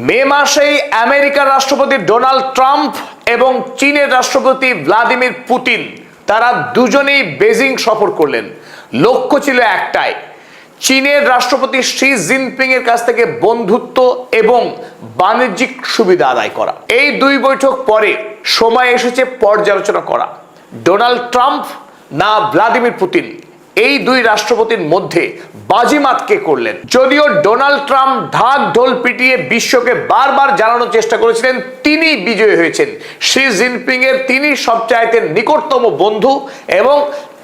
মে মাসেই আমেরিকার রাষ্ট্রপতি ডোনাল্ড ট্রাম্প এবং চীনের রাষ্ট্রপতি ভ্লাদিমির পুতিন তারা দুজনেই বেজিং সফর করলেন। লক্ষ্য ছিল একটাই, চীনের রাষ্ট্রপতি শি জিনপিং এর কাছ থেকে বন্ধুত্ব এবং বাণিজ্যিক সুবিধা আদায় করা। এই দুই বৈঠক পরে সময় এসেছে পর্যালোচনা করা, ডোনাল্ড ট্রাম্প না ভ্লাদিমির পুতিন, এই দুই রাষ্ট্রপতির মধ্যে বাজিমাত কে করলেন। যদিও ডোনাল্ড ট্রাম্প ঢাক ঢোল পিটিয়ে বিশ্বকে বারবার জানানোর চেষ্টা করেছিলেন তিনি বিজয়ী হয়েছেন, শি জিনপিং এর তিনি সবচাইতে নিকটতম বন্ধু এবং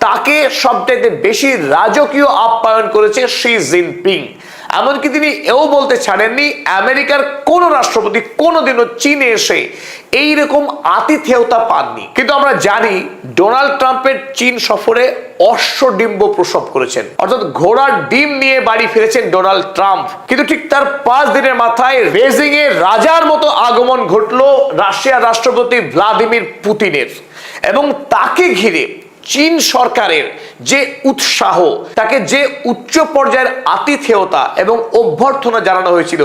তাকে সবচাইতে বেশি রাজকীয় আপ্যায়ন করেছে শি জিনপিং। এমনকি তিনি এও বলতে ছাড়েননি আমেরিকার কোন রাষ্ট্রপতি কোনোদিনও চীনে এসে এইরকম আতিথেয়তা পাননি। কিন্তু আমরা জানি ডোনাল্ড ট্রাম্পের চীন সফরে অশ্বডিম্ব প্রসব করেছেন, অর্থাৎ ঘোড়ার ডিম নিয়ে বাড়ি ফিরেছেন ডোনাল্ড ট্রাম্প। কিন্তু ঠিক তার 5 দিনের মাথায় বেজিং এ রাজার মতো আগমন ঘটলো রাশিয়ার রাষ্ট্রপতি ভ্লাদিমির পুতিনের এবং তাকে ঘিরে চীন সরকারের যে উৎসাহ, তাকে যে উচ্চ পর্যায়ের আতিথেয়তা এবং অভ্যর্থনা জানানো হয়েছিল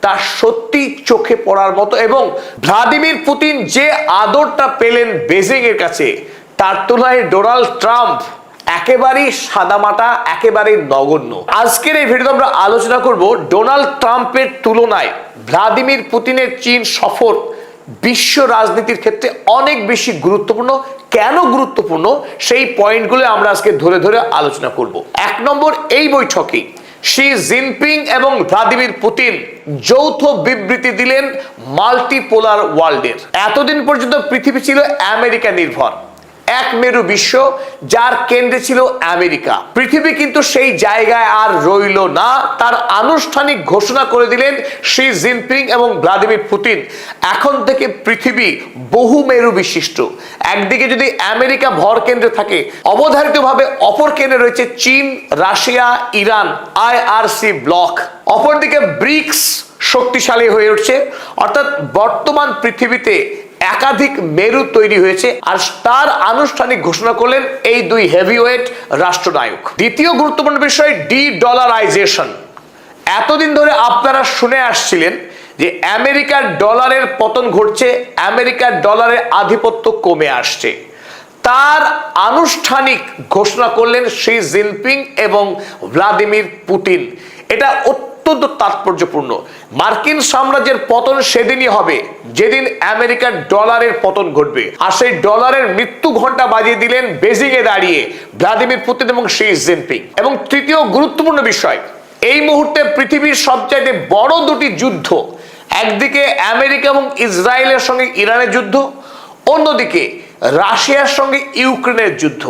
তা সত্যি চোখে পড়ার মতো। এবং ভ্লাদিমির পুতিন যে আদরটা পেলেন বেজিং এর কাছে তার তুলনায় ডোনাল্ড ট্রাম্প একেবারেই সাদামাটা, একেবারেই নগণ্য। আজকের এই ভিডিওতে আমরা আলোচনা করব ডোনাল্ড ট্রাম্পের তুলনায় ভ্লাদিমির পুতিনের চীন সফর বিশ্ব রাজনীতির ক্ষেত্রে অনেক বেশি গুরুত্বপূর্ণ। কেন গুরুত্বপূর্ণ সেই পয়েন্টগুলো আমরা আজকে ধরে ধরে আলোচনা করব। 1 নম্বর, এই বৈঠকে শি জিনপিং এবং ভ্লাদিমির পুতিন যৌথ বিবৃতি দিলেন মাল্টিপোলার ওয়ার্ল্ডের। এতদিন পর্যন্ত পৃথিবী ছিল আমেরিকা নির্ভর, এক মেরু বিশ্ব যার কেন্দ্রে ছিল আমেরিকা। পৃথিবী কিন্তু সেই জায়গায় আর রইল না, তার আনুষ্ঠানিক ঘোষণা করে দিলেন শি জিনপিং এবং ভ্লাদিমির পুতিন। এখন থেকে পৃথিবী বহু মেরু বিশিষ্ট। একদিকে যদি আমেরিকা ভর কেন্দ্রে থাকে, অবধারিতভাবে অপর কেন্দ্রে রয়েছে চীন, রাশিয়া, ইরান, IRC ব্লক। অপরদিকে ব্রিক্স শক্তিশালী হয়ে উঠছে, অর্থাৎ বর্তমান পৃথিবীতে একাধিক মেরু তৈরি হয়েছে আর তার আনুষ্ঠানিক ঘোষণা করলেন এই দুই হেভিওয়েট রাষ্ট্রনায়ক। দ্বিতীয় গুরুত্বপূর্ণ বিষয় ডি-ডলারাইজেশন। এতদিন ধরে আপনারা শুনে আসছিলেন যে আমেরিকার ডলারের পতন ঘটছে, আমেরিকার ডলারের আধিপত্য কমে আসছে। তার আনুষ্ঠানিক ঘোষণা করলেন শি জিনপিং এবং ভ্লাদিমির পুতিন। এটা অত্যন্ত তাৎপর্যপূর্ণ। মার্কিন সাম্রাজ্যের পতন সেদিনই হবে যেদিন আমেরিকার ডলারের পতন ঘটবে, আর সেই ডলারের মৃত্যু ঘন্টা বাজিয়ে দিলেন বেজিং এ দাঁড়িয়ে ভ্লাদিমির পুতিন এবং শি জিনপিং। এবং তৃতীয় গুরুত্বপূর্ণ বিষয়, এই মুহূর্তে পৃথিবীর সবচাইতে বড় দুটি যুদ্ধ, একদিকে আমেরিকা এবং ইসরায়েলের সঙ্গে ইরানের যুদ্ধ, অন্যদিকে রাশিয়ার সঙ্গে ইউক্রেনের যুদ্ধ।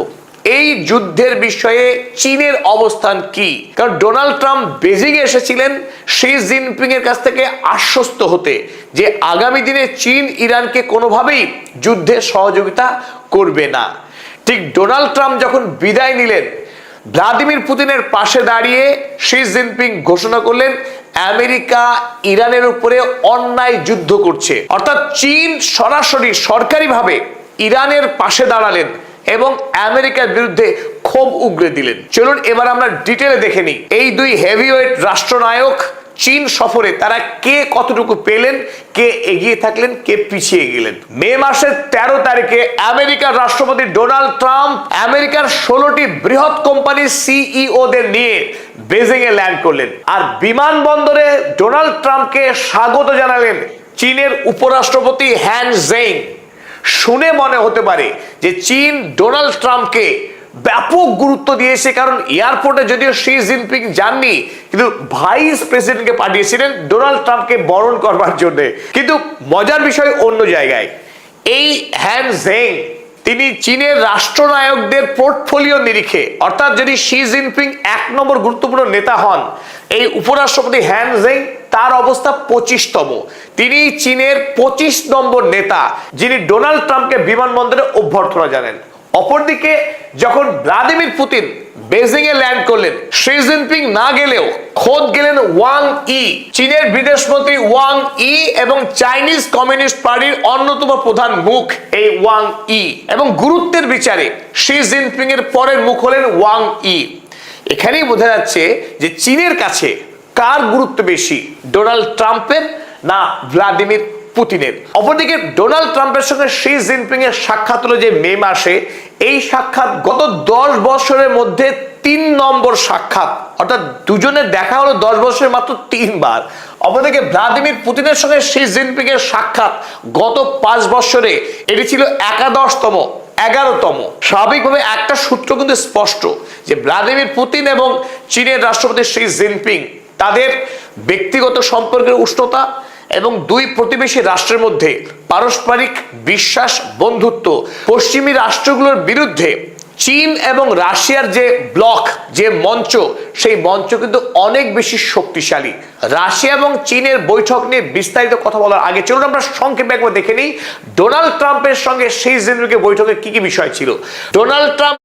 এই যুদ্ধের বিষয়ে চীনের অবস্থান কি? কারণ ডোনাল্ড ট্রাম্প বেজিং এ এসেছিলেন শি জিনপিং এর কাছ থেকে আশ্বস্ত হতে যে আগামী দিনে চীন ইরানকে কোনোভাবেই যুদ্ধে সহযোগিতা করবে না। ঠিক ডোনাল্ড ট্রাম্প যখন বিদায় নিলেন, ভ্লাদিমির পুতিনের পাশে দাঁড়িয়ে শি জিনপিং ঘোষণা করলেন আমেরিকা ইরানের উপরে অন্যায় যুদ্ধ করছে, অর্থাৎ চীন সরাসরি সরকারিভাবে ইরানের পাশে দাঁড়ালেন এবং আমেরিকার বিরুদ্ধে ক্ষোভ উগরে দিলেন। চলুন এবার আমরা ডিটেলে দেখে নিই এই দুই হেভিওয়েট রাষ্ট্রনায়ক চীন সফরে তারা কে কতটুকু পেলেন, কে এগিয়ে থাকলেন, কে পিছিয়ে গেলেন। মে মাসের 13 তারিখে আমেরিকার রাষ্ট্রপতি ডোনাল্ড ট্রাম্প আমেরিকার 16টি বৃহৎ কোম্পানির CEO দের নিয়ে বেজিং এ ল্যান্ড করলেন। আর বিমানবন্দরে ডোনাল্ড ট্রাম্পকে স্বাগত জানালেন চীনের উপরাষ্ট্রপতি হ্যান জেইং। শুনে মনে হতে পারে যে চীন ডোনাল্ড ট্রাম্পকে ব্যাপক গুরুত্ব দিয়েছে, কারণ এয়ারপোর্টে যদিও শি জিনপিং যাননি, কিন্তু ভাইস প্রেসিডেন্টকে পাঠিয়েছিলেন ডোনাল্ড ট্রাম্পকে বরণ করবার জন্য। কিন্তু মজার বিষয় অন্য জায়গায়। এই হ্যান জেইং তিনি চীনের রাষ্ট্রনায়কদের পোর্টফোলিও নিরিখে, অর্থাৎ যদি শি জিনপিং 1 নম্বর গুরুত্বপূর্ণ নেতা হন, এই উপরাষ্ট্রপতি হ্যান জেইং তার অবস্থা 25তম। তিনি চীনের 25 নম্বর নেতা যিনি ডোনাল্ড ট্রাম্পকে বিমানবন্দরে অভ্যর্থনা জানান। অপরদিকে যখন ভ্লাদিমির পুতিন বেজিং এ ল্যান্ড করলেন, শি জিনপিং না গেলেও খোদ গেলেন ওয়াং ই, চীনের বিদেশমন্ত্রী ওয়াং ই এবং চাইনিজ কমিউনিস্ট পার্টির অন্যতম প্রধান মুখ এই ওয়াং ই। এবং গুরুত্বের বিচারে শি জিনপিং এর পরের মুখ হলেন ওয়াং ই। এখানেই বোঝা যাচ্ছে যে চীনের কাছে কার গুরুত্ব বেশি, ডোনাল্ড ট্রাম্পের না ভ্লাদিমির পুতিনের? অপরদিকে ডোনাল্ড ট্রাম্পের সঙ্গে শি জিনপিং এর সাক্ষাৎ হলো যে মে মাসে, এই সাক্ষাৎ গত 10 বছরের মধ্যে 3 নম্বর সাক্ষাৎ, অর্থাৎ দুজনের দেখা হলো 10 বছরে মাত্র 3 বার। অপরদিকে ভ্লাদিমির পুতিনের সঙ্গে শি জিনপিং এর সাক্ষাৎ গত 5 বছরে এটি ছিল 11তম 11তম। স্বাভাবিকভাবে একটা সূত্র কিন্তু স্পষ্ট যে ভ্লাদিমির পুতিন এবং চীনের রাষ্ট্রপতি শি জিনপিং তাদের ব্যক্তিগত সম্পর্কের উষ্ণতা এবং দুই প্রতিবেশী রাষ্ট্রের মধ্যে পারস্পরিক বিশ্বাস, বন্ধুত্ব, পশ্চিমী রাষ্ট্রগুলোর বিরুদ্ধে চীন এবং রাশিয়ার যে ব্লক, যে মঞ্চ, সেই মঞ্চ কিন্তু অনেক বেশি শক্তিশালী। রাশিয়া এবং চীনের বৈঠক নিয়ে বিস্তারিত কথা বলার আগে চলুন আমরা সংক্ষেপে একবার দেখে নিই ডোনাল্ড ট্রাম্পের সঙ্গে শি জিনপিংয়ের বৈঠকে কি কি বিষয় ছিল। Donald Trump